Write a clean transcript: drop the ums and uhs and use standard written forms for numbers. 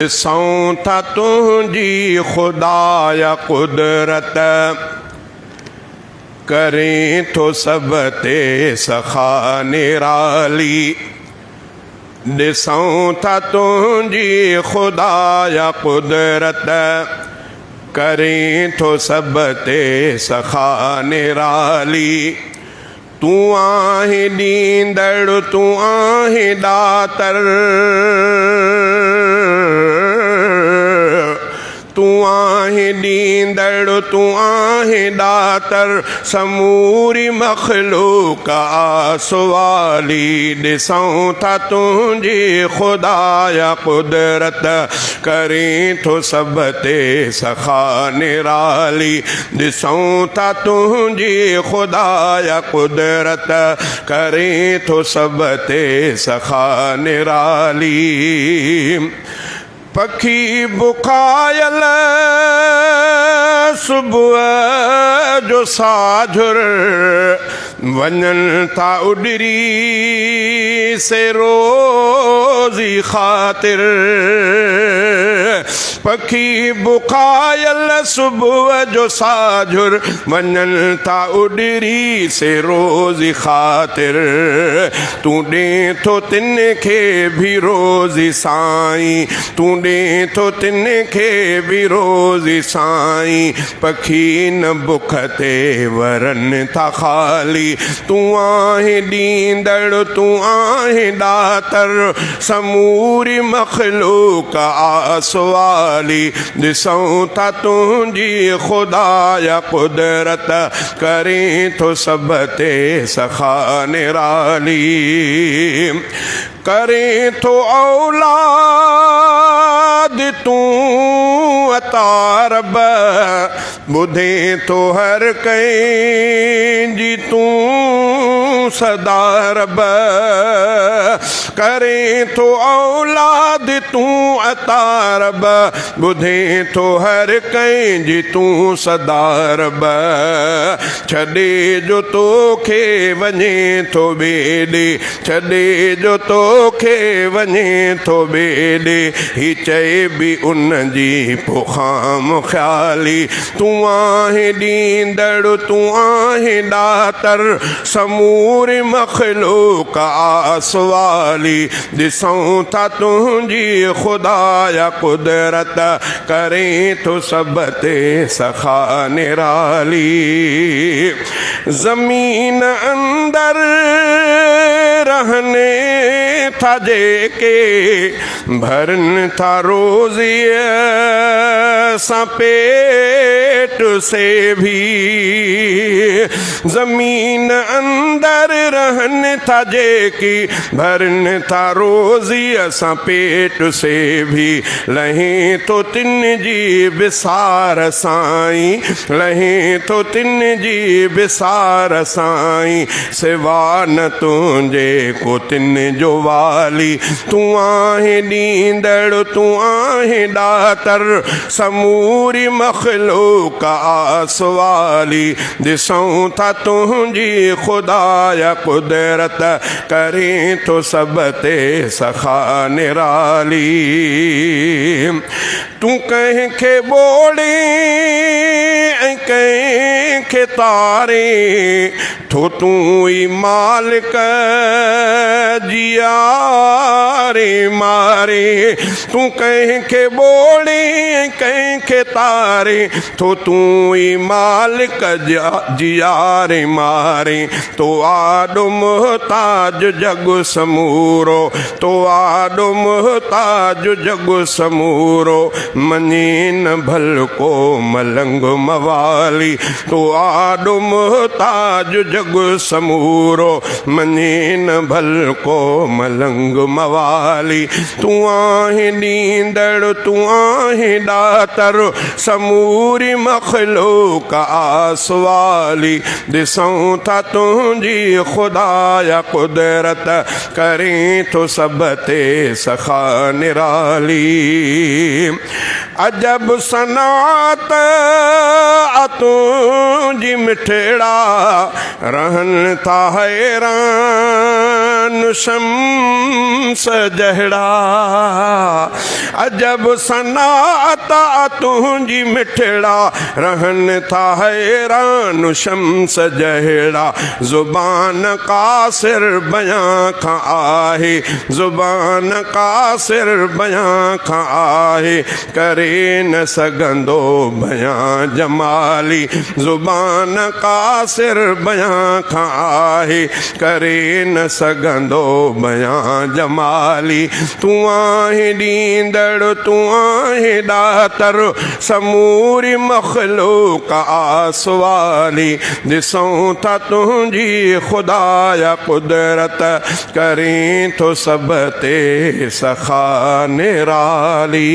ॾिसूं था तुंहिंजी ख़ुदाया कुदरत, करें थो सभ ते सखा निराली। ॾिसूं था तुंहिंजी ख़ुदाया कुदरत, करें थो सभ ते सखा निराली। तू आहे ॾींदड़, तू आहे दातर, तू आहे ॾींदड़, तू आहे दातर, समूरी मखलूक आसवाली। ॾिसूं था तुंहिंजी ख़ुदाया कुदरत, करें थो सभ ते सखा निराली। ॾिसूं था तुंहिंजी ख़ुदाया कुदरत, करें थो सभ ते सखा निराली। पखी बुखायल सुबुह जो साझुर, वञनि था उॾरी से रोज़ी ख़ातिर। पखी बुखायल सुबुह जो साझुर, वञनि था उॾरी से रोज़ी ख़ातिर। तूं ॾे थो तिन खे बि रोज़ी साईं, तूं ॾे थो तिन खे बि रोज़ी साईं। पखी न बुख ते वरनि था ख़ाली। तूं आहे ॾींदड़, तूं आहे दातर, समूरी मखलूक आसवाली। ॾिसूं था तुंहिंजी ख़ुदाया कुदरत, करें थो सभ ते सखा निराली। करें थो औलाद तूं अता रब, ॿुधे थो हर कंहिंजी तूं सदा रब। करें थो औलाद तूं अता रब, ॿुधे थो हर कंहिंजी तूं सदा रब। छॾे जो तोखे वञे थो ॿेॾे, छॾे जो तोखे वञे थो ॿेॾे, ही चए बि उन जी पोखाम ख़्याली। तूं आहे ॾींदड़, तूं आहे दातर, समूरी मखलूक आसवाली। ॾिसूं था तुंहिंजी ख़ुदाया कुदरत, करें थो सभ ते सखा निराली। ज़मीन अंदर रहने था जेके, भरन था रोज़ीअ सां पेट से भी। ज़मीन अंदर रहन था जेकी, भरन था रोज़ीअ सां पेट से भी। लहे तो तिन जी बिसार साईं, लहे तो तिन जी बिसार साईं। सिवा न तुंहिंजे को तिन जो वाली। तूं आहे ॾींदड़, तूं आहे दातर, समूरी मखलूक आसवाली। ॾिसूं था तुंहिंजी ख़ुदाया कुदरत, करें थो सभ ते सखा निराली। तूं कंहिंखे ॿोड़े ऐं कंहिंखे तारे, थो तूं ई मालिक जियारे मारे। तूं कंहिंखे ॿोड़े ऐं कंहिंखे तारे, थो तूं ई मालिक जियारे मारे। तो आॾो मुहताज जग समूरो, तो आॾो मुहताज जग समूरो, मञे न भल को मलंग मवाली। तो आॾो मुहताज जग समूरो, मञे न भल को मलंग मवाली। तूं आहे ॾींदड़, तूं आहे दातर, समूरी मखलूक आसवाली। ॾिसूं था तुंहिंजी ख़ुदाया कुदरत, करें थो सभ ते सखा निराली। अजब सनात तुंहिंजी मिठड़ा रहन था हैरान शम्स जहिड़ा अजब सनात तुंहिंजी मिठड़ा रहन था हैरान शम्स जहिड़ा ज़ुबान कासिर बयां खां आहे ज़ुबान कासिर बयां खां आहे करे न सघंदो बयां जमाली ज़ुबान कासिर बयां खां आहे करे न सघंदो बयां जमाली तूं आहीं ॾींदड़ तूं आहीं ॾातर समूरी मख़लूक आसवाली ॾिसूं था तुंहिंजी ख़ुदाया कुदरत करीं थो सभ ते सखा निराली